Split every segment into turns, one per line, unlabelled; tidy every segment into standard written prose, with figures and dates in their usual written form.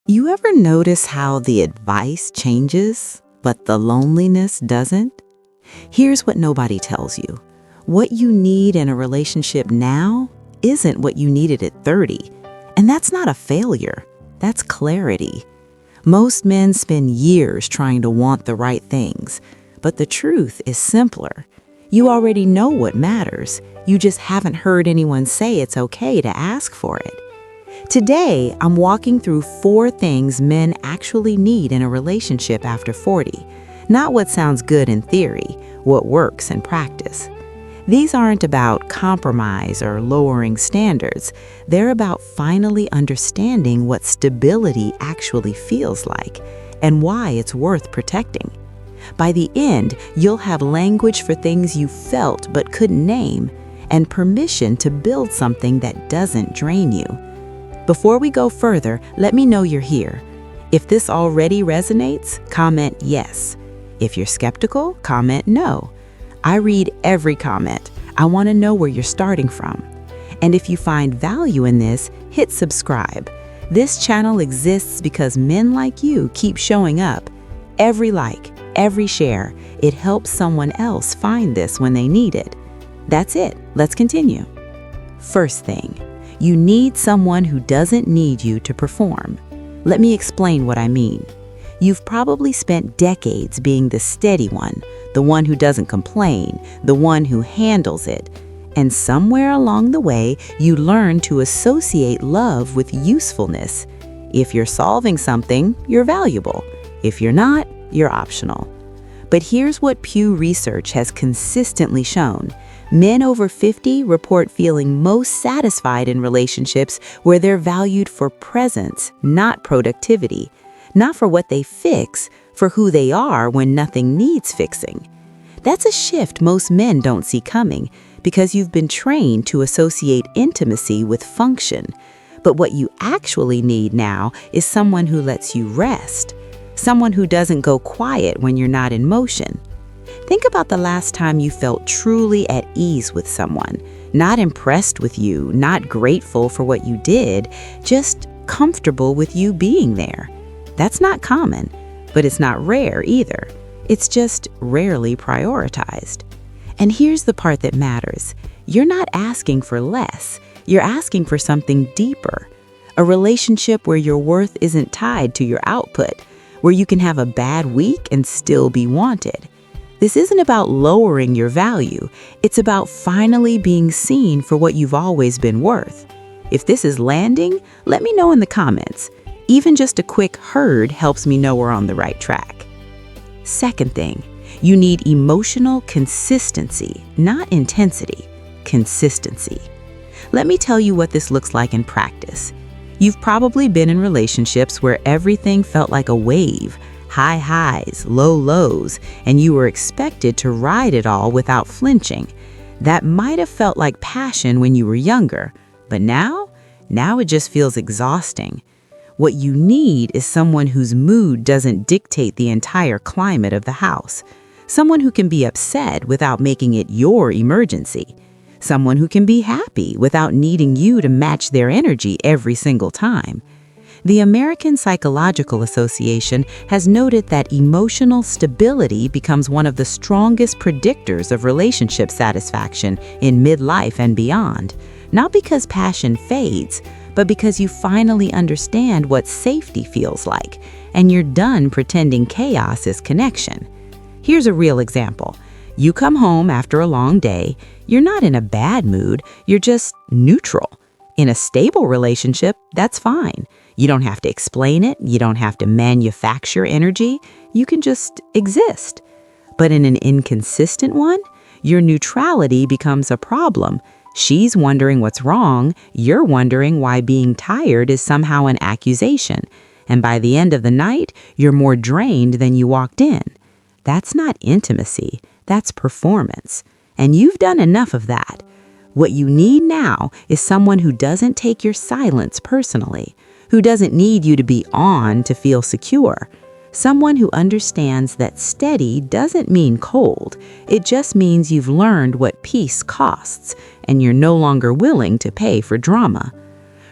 You ever notice how the advice changes, but the loneliness doesn't? Here's what nobody tells you. What you need in a relationship now isn't what you needed at 30. And that's not a failure. That's clarity. Most men spend years trying to want the right things, but the truth is simpler. You already know what matters. You just haven't heard anyone say it's okay to ask for it. Today, I'm walking through 4 things men actually need in a relationship after 40. Not what sounds good in theory, what works in practice. These aren't about compromise or lowering standards. They're about finally understanding what stability actually feels like and why it's worth protecting. By the end, you'll have language for things you felt but couldn't name, and permission to build something that doesn't drain you. Before we go further, let me know you're here. If this already resonates, comment yes. If you're skeptical, comment no. I read every comment. I want to know where you're starting from. And if you find value in this, hit subscribe. This channel exists because men like you keep showing up. Every like, every share, it helps someone else find this when they need it. That's it. Let's continue. First thing, you need someone who doesn't need you to perform. Let me explain what I mean. You've probably spent decades being the steady one, the one who doesn't complain, the one who handles it. And somewhere along the way, you learn to associate love with usefulness. If you're solving something, you're valuable. If you're not, you're optional. But here's what Pew Research has consistently shown. Men over 50 report feeling most satisfied in relationships where they're valued for presence, not productivity. Not for what they fix, for who they are when nothing needs fixing. That's a shift most men don't see coming because you've been trained to associate intimacy with function. But what you actually need now is someone who lets you rest. Someone who doesn't go quiet when you're not in motion. Think about the last time you felt truly at ease with someone, not impressed with you, not grateful for what you did, just comfortable with you being there. That's not common, but it's not rare either. It's just rarely prioritized. And here's the part that matters. You're not asking for less. You're asking for something deeper. A relationship where your worth isn't tied to your output, where you can have a bad week and still be wanted. This isn't about lowering your value. It's about finally being seen for what you've always been worth. If this is landing, let me know in the comments. Even just a quick heard helps me know we're on the right track. Second thing, you need emotional consistency, not intensity. Consistency. Let me tell you what this looks like in practice. You've probably been in relationships where everything felt like a wave. High highs, low lows, and you were expected to ride it all without flinching. That might have felt like passion when you were younger, but now it just feels exhausting. What you need is someone whose mood doesn't dictate the entire climate of the house. Someone who can be upset without making it your emergency. Someone who can be happy without needing you to match their energy every single time. The American Psychological Association has noted that emotional stability becomes one of the strongest predictors of relationship satisfaction in midlife and beyond. Not because passion fades, but because you finally understand what safety feels like, and you're done pretending chaos is connection. Here's a real example. You come home after a long day, you're not in a bad mood, you're just neutral. In a stable relationship, that's fine. You don't have to explain it, you don't have to manufacture energy, you can just exist. But in an inconsistent one, your neutrality becomes a problem. She's wondering what's wrong, you're wondering why being tired is somehow an accusation, and by the end of the night, you're more drained than you walked in. That's not intimacy, that's performance, and you've done enough of that. What you need now is someone who doesn't take your silence personally, who doesn't need you to be on to feel secure. Someone who understands that steady doesn't mean cold. It just means you've learned what peace costs, and you're no longer willing to pay for drama.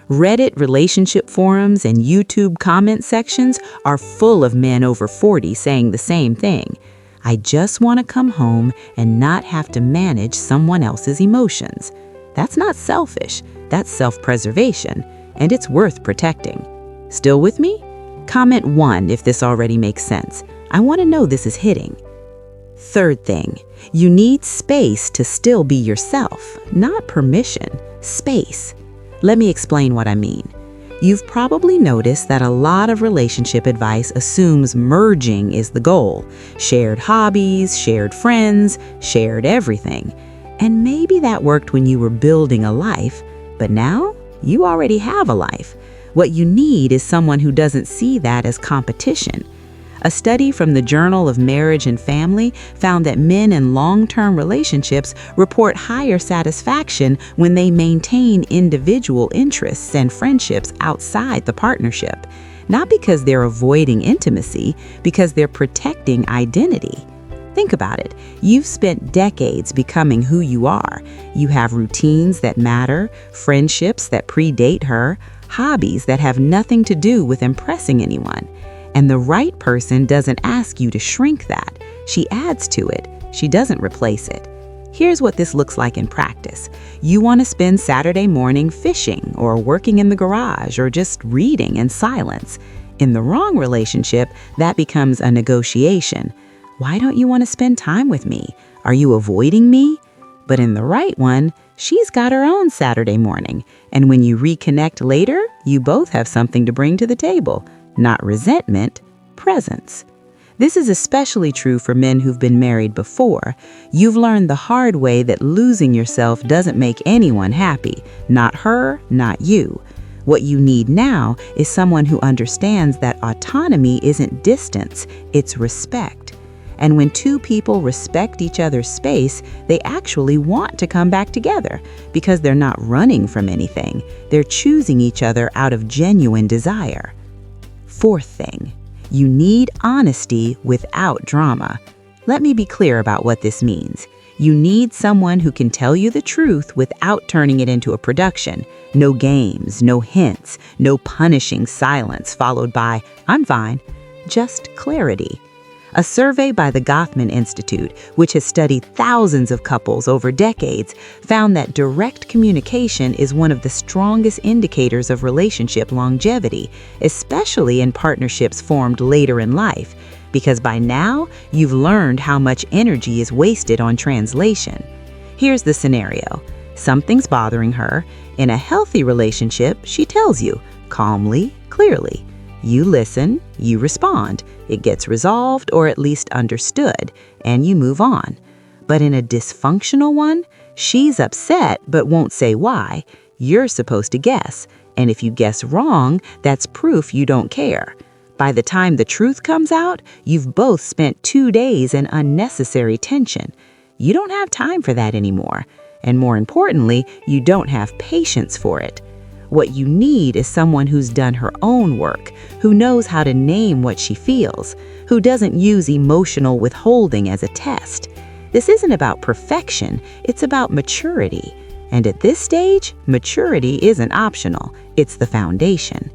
Reddit relationship forums and YouTube comment sections are full of men over 40 saying the same thing. I just want to come home and not have to manage someone else's emotions. That's not selfish, that's self-preservation, and it's worth protecting. Still with me? Comment 1 if this already makes sense. I want to know this is hitting. Third thing, you need space to still be yourself, not permission, space. Let me explain what I mean. You've probably noticed that a lot of relationship advice assumes merging is the goal. Shared hobbies, shared friends, shared everything. And maybe that worked when you were building a life, but now you already have a life. What you need is someone who doesn't see that as competition. A study from the Journal of Marriage and Family found that men in long-term relationships report higher satisfaction when they maintain individual interests and friendships outside the partnership. Not because they're avoiding intimacy, because they're protecting identity. Think about it. You've spent decades becoming who you are. You have routines that matter, friendships that predate her, hobbies that have nothing to do with impressing anyone. And the right person doesn't ask you to shrink that. She adds to it. She doesn't replace it. Here's what this looks like in practice. You want to spend Saturday morning fishing or working in the garage or just reading in silence. In the wrong relationship, that becomes a negotiation. Why don't you want to spend time with me? Are you avoiding me? But in the right one, she's got her own Saturday morning. And when you reconnect later, you both have something to bring to the table. Not resentment, presence. This is especially true for men who've been married before. You've learned the hard way that losing yourself doesn't make anyone happy. Not her, not you. What you need now is someone who understands that autonomy isn't distance, it's respect. And when two people respect each other's space, they actually want to come back together because they're not running from anything. They're choosing each other out of genuine desire. Fourth thing, you need honesty without drama. Let me be clear about what this means. You need someone who can tell you the truth without turning it into a production. No games, no hints, no punishing silence followed by, "I'm fine." Just clarity. A survey by the Gottman Institute, which has studied thousands of couples over decades, found that direct communication is one of the strongest indicators of relationship longevity, especially in partnerships formed later in life, because by now, you've learned how much energy is wasted on translation. Here's the scenario. Something's bothering her. In a healthy relationship, she tells you, calmly, clearly. You listen, you respond. It gets resolved or at least understood, and you move on. But in a dysfunctional one, she's upset but won't say why. You're supposed to guess, and if you guess wrong, that's proof you don't care. By the time the truth comes out, you've both spent 2 days in unnecessary tension. You don't have time for that anymore, and more importantly, you don't have patience for it. What you need is someone who's done her own work, who knows how to name what she feels, who doesn't use emotional withholding as a test. This isn't about perfection, it's about maturity. And at this stage, maturity isn't optional, it's the foundation.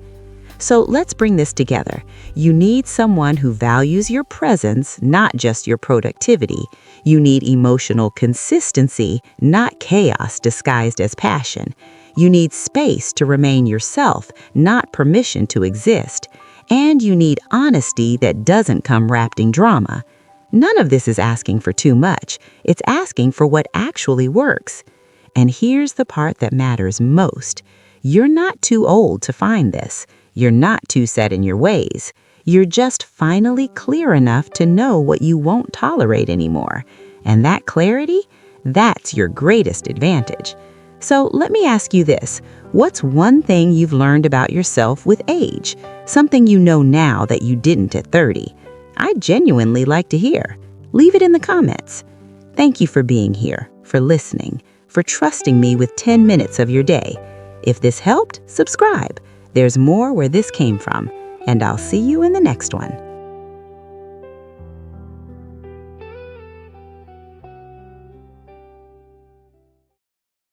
So let's bring this together. You need someone who values your presence, not just your productivity. You need emotional consistency, not chaos disguised as passion. You need space to remain yourself, not permission to exist. And you need honesty that doesn't come wrapped in drama. None of this is asking for too much. It's asking for what actually works. And here's the part that matters most. You're not too old to find this. You're not too set in your ways. You're just finally clear enough to know what you won't tolerate anymore. And that clarity, that's your greatest advantage. So let me ask you this. What's one thing you've learned about yourself with age? Something you know now that you didn't at 30? I'd genuinely like to hear. Leave it in the comments. Thank you for being here, for listening, for trusting me with 10 minutes of your day. If this helped, subscribe. There's more where this came from, and I'll see you in the next one.